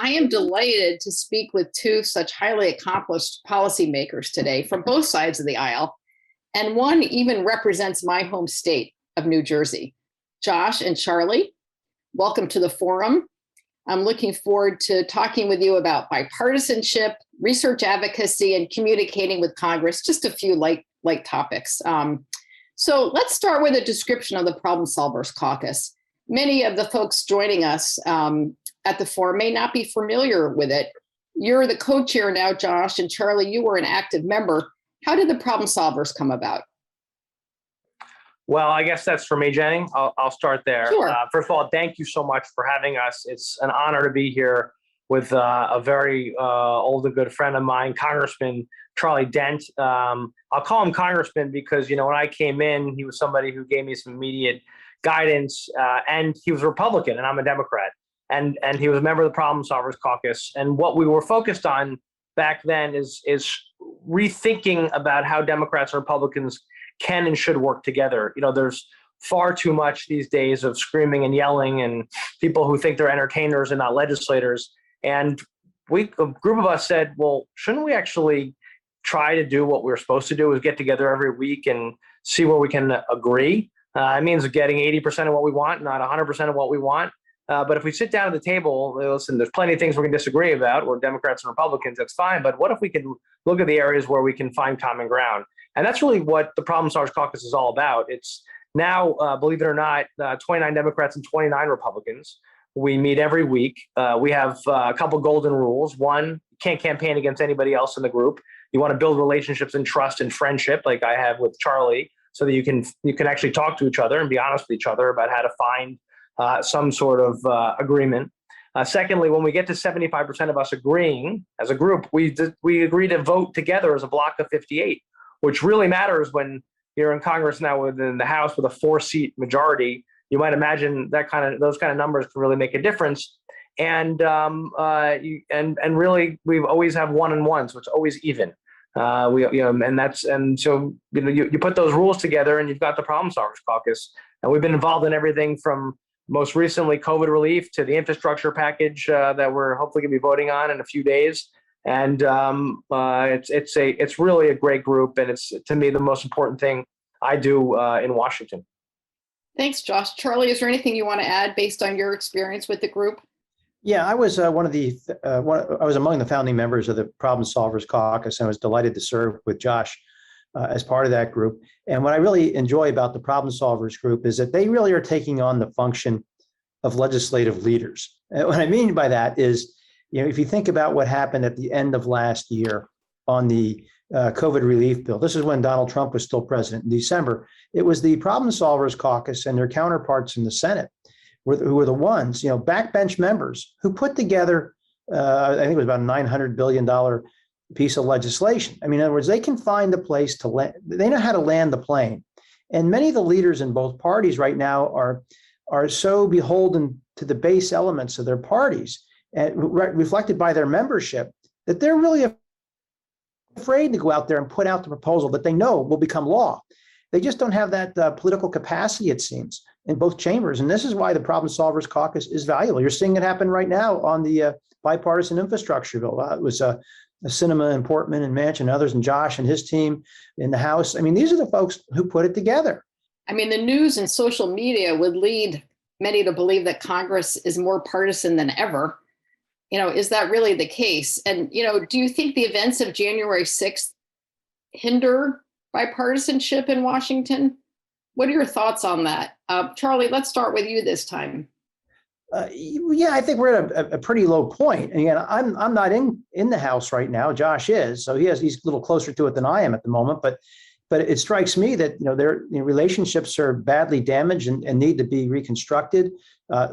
I am delighted to speak with two such highly accomplished policymakers today from both sides of the aisle, and one even represents my home state of New Jersey. Josh and Charlie, welcome to the forum. I'm looking forward to talking with you about bipartisanship, research advocacy, and communicating with Congress, just a few light topics. So let's start with a description of the Problem Solvers Caucus. Many of the folks joining us at the forum may not be familiar with it. You're the co-chair now, Josh, and Charlie, you were an active member. How did the Problem Solvers come about? Well, I guess that's for me, Jenny. I'll start there. Sure. First of all, thank you so much for having us. It's an honor to be here with a very old and good friend of mine, Congressman Charlie Dent. I'll call him Congressman because, when I came in, he was somebody who gave me some immediate guidance, and he was a Republican and I'm a Democrat. And he was a member of the Problem Solvers Caucus. And what we were focused on back then is rethinking about how Democrats and Republicans can and should work together. There's far too much these days of screaming and yelling and people who think they're entertainers and not legislators. And a group of us said, well, shouldn't we actually try to do what we're supposed to do, is get together every week and see where we can agree? It means getting 80% of what we want, not 100% of what we want. But if we sit down at the table, listen, there's plenty of things we can disagree about. We're Democrats and Republicans, that's fine. But what if we can look at the areas where we can find common ground? And that's really what the Problem Solvers Caucus is all about. It's now, believe it or not, 29 Democrats and 29 Republicans. We meet every week. We have a couple golden rules. One, you can't campaign against anybody else in the group. You want to build relationships and trust and friendship like I have with Charlie, so that you can actually talk to each other and be honest with each other about how to find some sort of agreement. Secondly, when we get to 75% of us agreeing as a group, we agree to vote together as a block of 58, which really matters when you're in Congress now within the House with a 4-seat majority. You might imagine those kind of numbers can really make a difference. And really, we've always have 1 and 1, so it's always even. So you put those rules together, and you've got the Problem Solvers Caucus. And we've been involved in everything from most recently COVID relief to the infrastructure package that we're hopefully going to be voting on in a few days. And it's really a great group, and it's, to me, the most important thing I do in Washington. Thanks, Josh. Charlie, is there anything you want to add based on your experience with the group? Yeah, I was I was among the founding members of the Problem Solvers Caucus, and I was delighted to serve with Josh as part of that group. And what I really enjoy about the Problem Solvers group is that they really are taking on the function of legislative leaders. And what I mean by that is, if you think about what happened at the end of last year on the COVID relief bill, this is when Donald Trump was still president in December. It was the Problem Solvers Caucus and their counterparts in the Senate who were the ones, backbench members who put together, I think it was about a $900 billion piece of legislation. I mean, in other words, they can find a place to land. They know how to land the plane. And many of the leaders in both parties right now are so beholden to the base elements of their parties, and reflected by their membership, that they're really afraid to go out there and put out the proposal that they know will become law. They just don't have that political capacity, it seems, in both chambers. And this is why the Problem Solvers Caucus is valuable. You're seeing it happen right now on the bipartisan infrastructure bill. It was Sinema and Portman and Manchin and others, and Josh and his team in the House. I mean, these are the folks who put it together. I mean, the news and social media would lead many to believe that Congress is more partisan than ever. Is that really the case? And, do you think the events of January 6th hinder bipartisanship in Washington? What are your thoughts on that? Charlie, let's start with you this time. Yeah, I think we're at a pretty low point. And again, I'm not in the House right now. Josh is, so he's a little closer to it than I am at the moment. But it strikes me that their relationships are badly damaged and need to be reconstructed.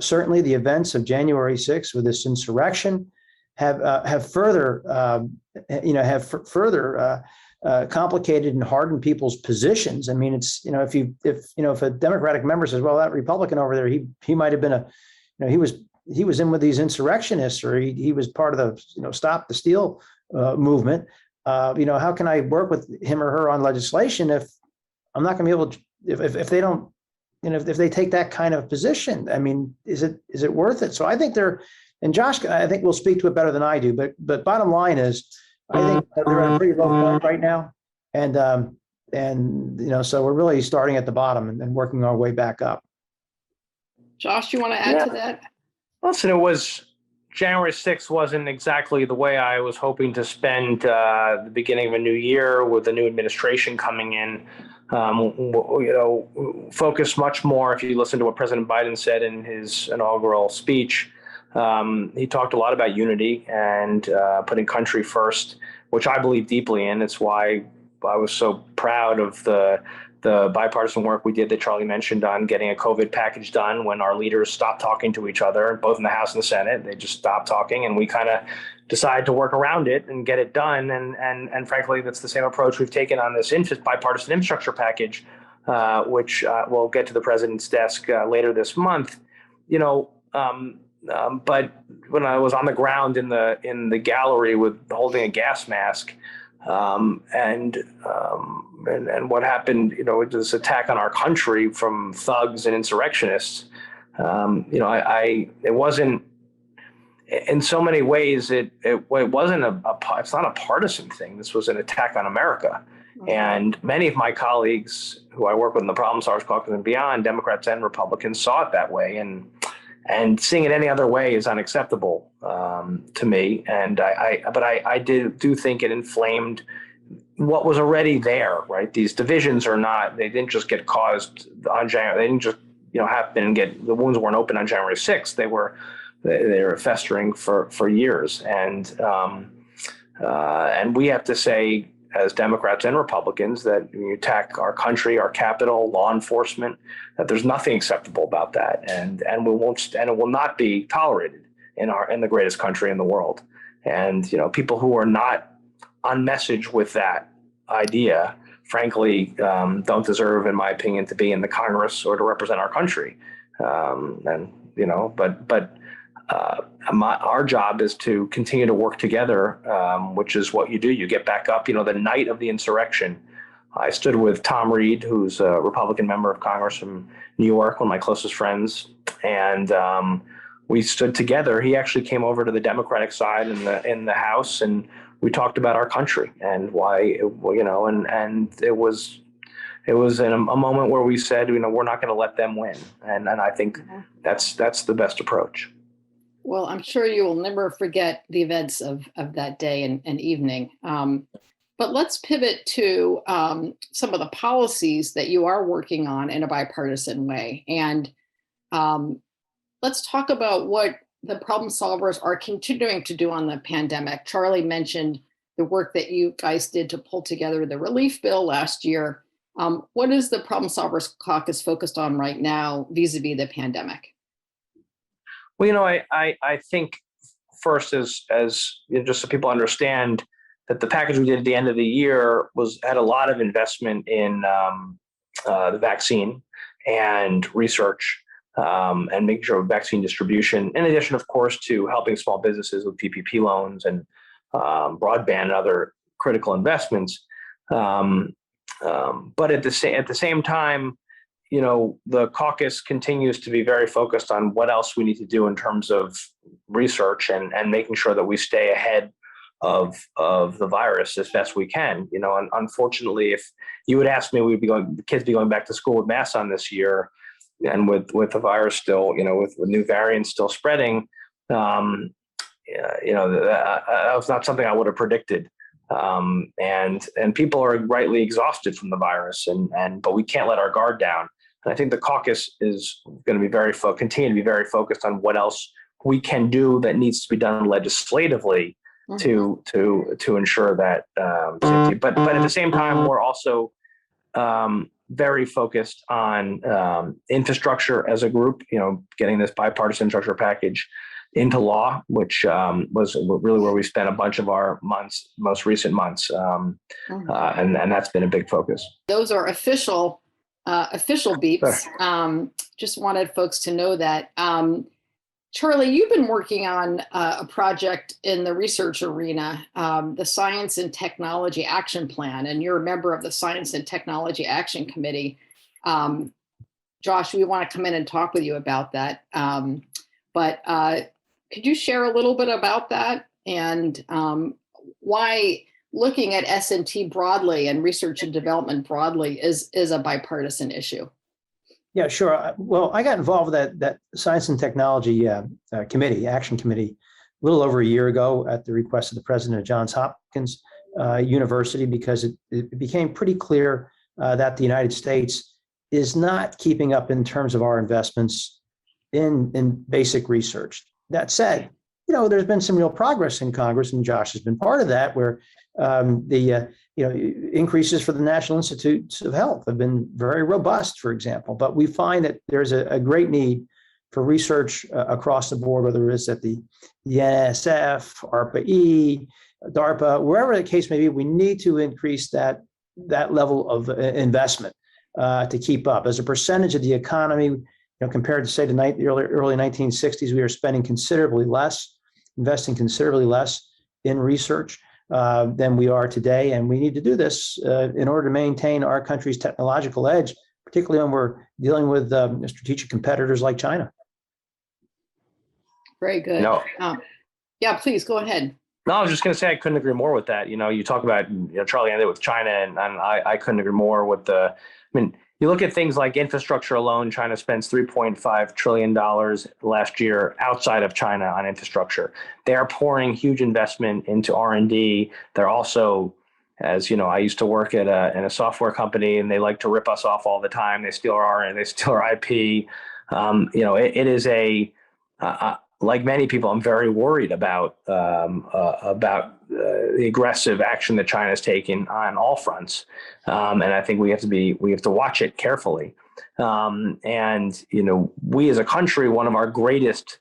Certainly, the events of January 6th with this insurrection have further complicated and hardened people's positions. I mean, it's if a Democratic member says, well, that Republican over there, he might have been he was in with these insurrectionists, or he was part of the Stop the Steal movement. How can I work with him or her on legislation if I'm not going to be able to, if they don't, if they take that kind of position? I mean, is it worth it? So I think And Josh, I think will speak to it better than I do. But bottom line is, I think they're at a pretty low point right now, and so we're really starting at the bottom and working our way back up. Josh, you want to add to that? Listen, it was January 6th wasn't exactly the way I was hoping to spend the beginning of a new year with a new administration coming in. Focus much more. If you listen to what President Biden said in his inaugural speech, he talked a lot about unity and putting country first, which I believe deeply in. It's why I was so proud of the bipartisan work we did that Charlie mentioned on getting a COVID package done when our leaders stopped talking to each other, both in the House and the Senate. They just stopped talking, and we kind of decided to work around it and get it done. And frankly, that's the same approach we've taken on this bipartisan infrastructure package, which we'll get to the president's desk later this month. But when I was on the ground in the gallery holding a gas mask, and what happened, this attack on our country from thugs and insurrectionists, it wasn't, in so many ways, it wasn't it's not a partisan thing. This was an attack on America. Mm-hmm. And many of my colleagues who I work with in the Problem Solvers Caucus and beyond, Democrats and Republicans, saw it that way. And seeing it any other way is unacceptable to me. And I do think it inflamed what was already there, right? These divisions they didn't just get caused on January. They didn't just, happen and the wounds weren't open on January 6th. They were festering for years. And we have to say, as Democrats and Republicans, that when you attack our country, our capital, law enforcement, that there's nothing acceptable about that, and it will not be tolerated in the greatest country in the world. And people who are not on message with that idea, frankly, don't deserve, in my opinion, to be in the Congress or to represent our country. Our job is to continue to work together, which is what you do. You get back up. The night of the insurrection, I stood with Tom Reed, who's a Republican member of Congress from New York, one of my closest friends, and we stood together. He actually came over to the Democratic side in the House, and we talked about our country and why, and it was in a moment where we said, we're not going to let them win, and I think that's the best approach. Well, I'm sure you will never forget the events of that day and evening. But let's pivot to some of the policies that you are working on in a bipartisan way. And let's talk about what the problem solvers are continuing to do on the pandemic. Charlie mentioned the work that you guys did to pull together the relief bill last year. What is the Problem Solvers Caucus focused on right now vis-a-vis the pandemic? Well, I think first, as just so people understand, that the package we did at the end of the year had a lot of investment in the vaccine and research and making sure vaccine distribution, in addition, of course, to helping small businesses with PPP loans and broadband and other critical investments. But at the same time, the caucus continues to be very focused on what else we need to do in terms of research and making sure that we stay ahead of the virus as best we can. And unfortunately, if you would ask me, the kids be going back to school with masks on this year, and with the virus still, with new variants still spreading, that was not something I would have predicted. And people are rightly exhausted from the virus, but we can't let our guard down. And I think the caucus is going to be continue to be very focused on what else we can do that needs to be done legislatively to ensure that safety. But at the same time, we're also very focused on infrastructure as a group. Getting this bipartisan infrastructure package into law, which was really where we spent a bunch of our most recent months, and that's been a big focus. Those are official beeps. Just wanted folks to know that. Charlie, you've been working on a project in the research arena, the Science and Technology Action Plan, and you're a member of the Science and Technology Action Committee. Josh, we want to come in and talk with you about that. But Could you share a little bit about that and why looking at S&T broadly and research and development broadly is a bipartisan issue? Yeah, sure. Well, I got involved with that Science and Technology Committee, Action Committee, a little over a year ago at the request of the president of Johns Hopkins University, because it became pretty clear that the United States is not keeping up in terms of our investments in basic research. That said, there's been some real progress in Congress, and Josh has been part of that, where the increases for the National Institutes of Health have been very robust, for example. But we find that there's a great need for research across the board, whether it's at the NSF, ARPA-E, DARPA, wherever the case may be. We need to increase that level of investment to keep up. As a percentage of the economy, compared to, say, the early 1960s, we are spending investing considerably less in research than we are today. And we need to do this in order to maintain our country's technological edge, particularly when we're dealing with strategic competitors like China. Very good. No. Yeah, please go ahead. No, I was just going to say I couldn't agree more with that. You talk about Charlie ended with China, and I couldn't agree more with you look at things like infrastructure alone. China spends $3.5 trillion last year outside of China on infrastructure. They are pouring huge investment into R&D. They're also, as you know, I used to work in a software company, and they like to rip us off all the time. They steal our IP. It is like many people, I'm very worried about the aggressive action that China is taking on all fronts, and I think we have to watch it carefully. We as a country, one of our greatest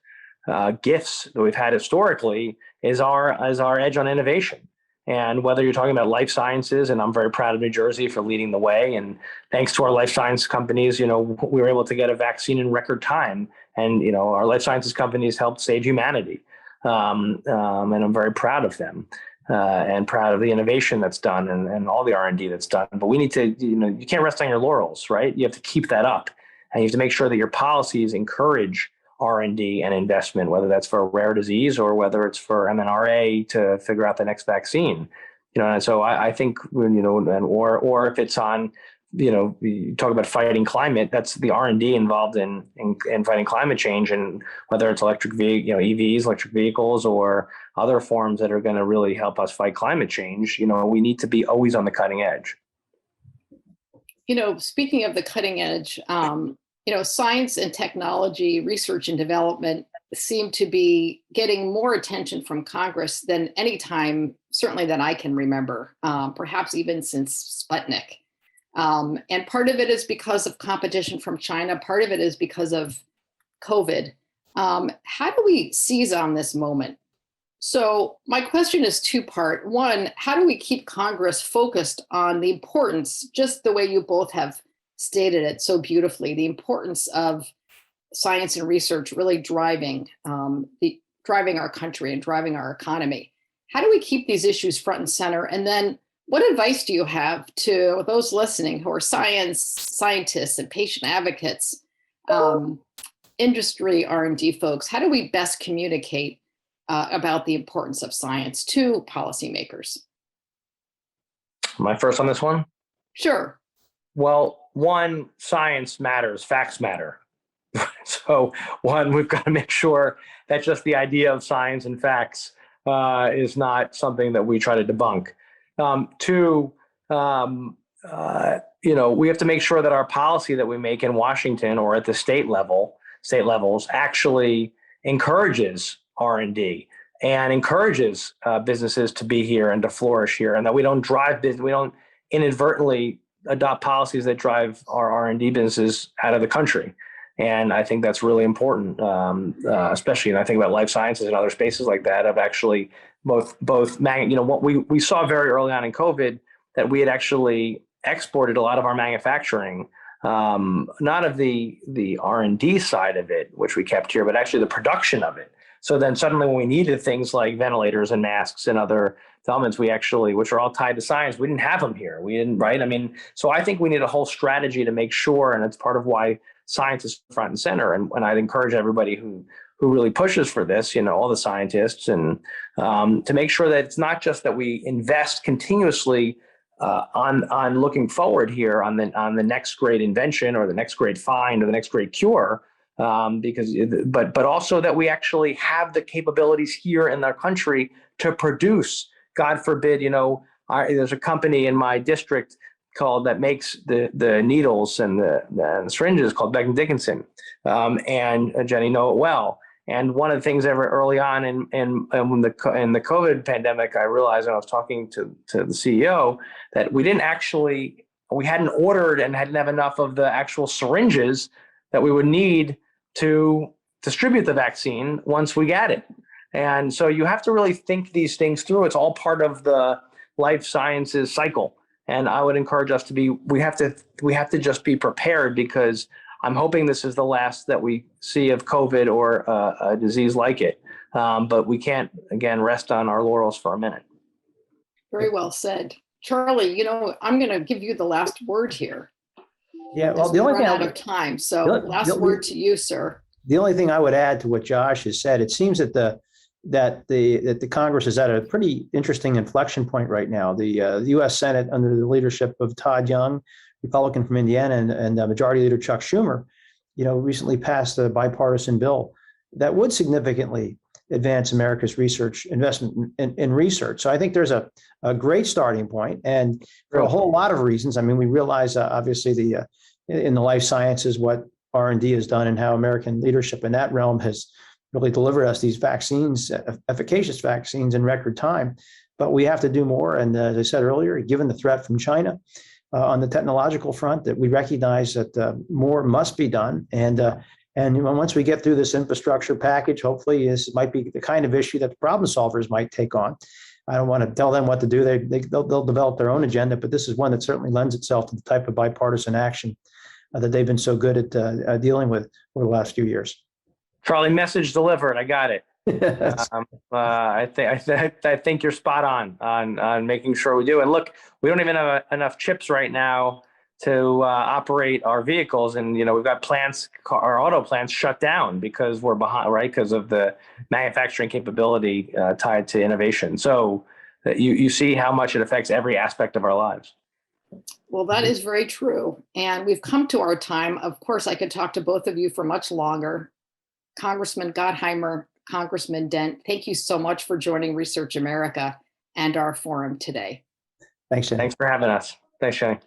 gifts that we've had historically is our edge on innovation. And whether you're talking about life sciences, and I'm very proud of New Jersey for leading the way. And thanks to our life science companies, we were able to get a vaccine in record time. And, our life sciences companies helped save humanity. And I'm very proud of them and proud of the innovation that's done and all the R&D that's done. But we need to, you can't rest on your laurels, right? You have to keep that up. And you have to make sure that your policies encourage R&D and investment, whether that's for a rare disease or whether it's for mRNA to figure out the next vaccine. And so I think, or if it's on, you talk about fighting climate, that's the R&D involved in fighting climate change, and whether it's EVs, electric vehicles, or other forms that are going to really help us fight climate change. We need to be always on the cutting edge. Speaking of the cutting edge, science and technology, research and development seem to be getting more attention from Congress than any time, certainly that I can remember, perhaps even since Sputnik. And part of it is because of competition from China. Part of it is because of COVID. How do we seize on this moment? So my question is two-part. One, how do we keep Congress focused on the importance, just the way you both have stated it so beautifully, the importance of science and research really driving our country and driving our economy? How do we keep these issues front and center? And then what advice do you have to those listening who are scientists and patient advocates, industry R&D folks? How do we best communicate about the importance of science to policymakers? Am I first on this one? Sure. Well, one, science matters, facts matter. So one, we've got to make sure that just the idea of science and facts is not something that we try to debunk. Two, we have to make sure that our policy that we make in Washington or at the state levels actually encourages R&D and encourages businesses to be here and to flourish here, and that we don't inadvertently adopt policies that drive our R&D businesses out of the country. And I think that's really important, especially, and I think about life sciences and other spaces like that, of actually what we saw very early on in COVID, that we had actually exported a lot of our manufacturing, not of the R&D side of it, which we kept here, but actually the production of it. So then suddenly when we needed things like ventilators and masks and other elements, which are all tied to science, we didn't have them here. We didn't, right? So I think we need a whole strategy to make sure, and it's part of why science is front and center. And I'd encourage everybody who who really pushes for this, all the scientists, and to make sure that it's not just that we invest continuously on looking forward here on the next great invention or the next great find or the next great cure, but also that we actually have the capabilities here in our country to produce. God forbid, there's a company in my district that makes the needles and the syringes called Becton Dickinson, and Jenny know it well. And one of the things early on in the COVID pandemic, I realized when I was talking to the CEO that we hadn't ordered and hadn't have enough of the actual syringes that we would need to distribute the vaccine once we get it. And so you have to really think these things through. It's all part of the life sciences cycle. And I would encourage us we have to just be prepared, because I'm hoping this is the last that we see of COVID or a disease like it. But we can't, again, rest on our laurels for a minute. Very well said. Charlie, I'm going to give you the last word here. Yeah, well, the only thing out of time. So last word to you, sir. The only thing I would add to what Josh has said, it seems that the Congress is at a pretty interesting inflection point right now. The U.S. Senate, under the leadership of Todd Young, Republican from Indiana, and Majority Leader Chuck Schumer, recently passed a bipartisan bill that would significantly advance America's research investment in research. So I think there's a great starting point, and for a whole lot of reasons. I mean, we realize obviously in the life sciences what R&D has done and how American leadership in that realm has really delivered us these vaccines, efficacious vaccines in record time. But we have to do more. And as I said earlier, given the threat from China on the technological front, that we recognize that more must be done. And once we get through this infrastructure package, hopefully this might be the kind of issue that the problem solvers might take on. I don't want to tell them what to do. They'll develop their own agenda, but this is one that certainly lends itself to the type of bipartisan action that they've been so good at dealing with over the last few years. Charlie, message delivered. I got it. I think you're spot on making sure we do. And look, we don't even have enough chips right now to operate our vehicles, and we've got our auto plants shut down because we're behind, right? Because of the manufacturing capability tied to innovation. So you see how much it affects every aspect of our lives. Well, that is very true. And we've come to our time. Of course, I could talk to both of you for much longer. Congressman Gottheimer, Congressman Dent, thank you so much for joining Research America and our forum today. Thanks, Jenny. Thanks for having us. Thanks, Jenny.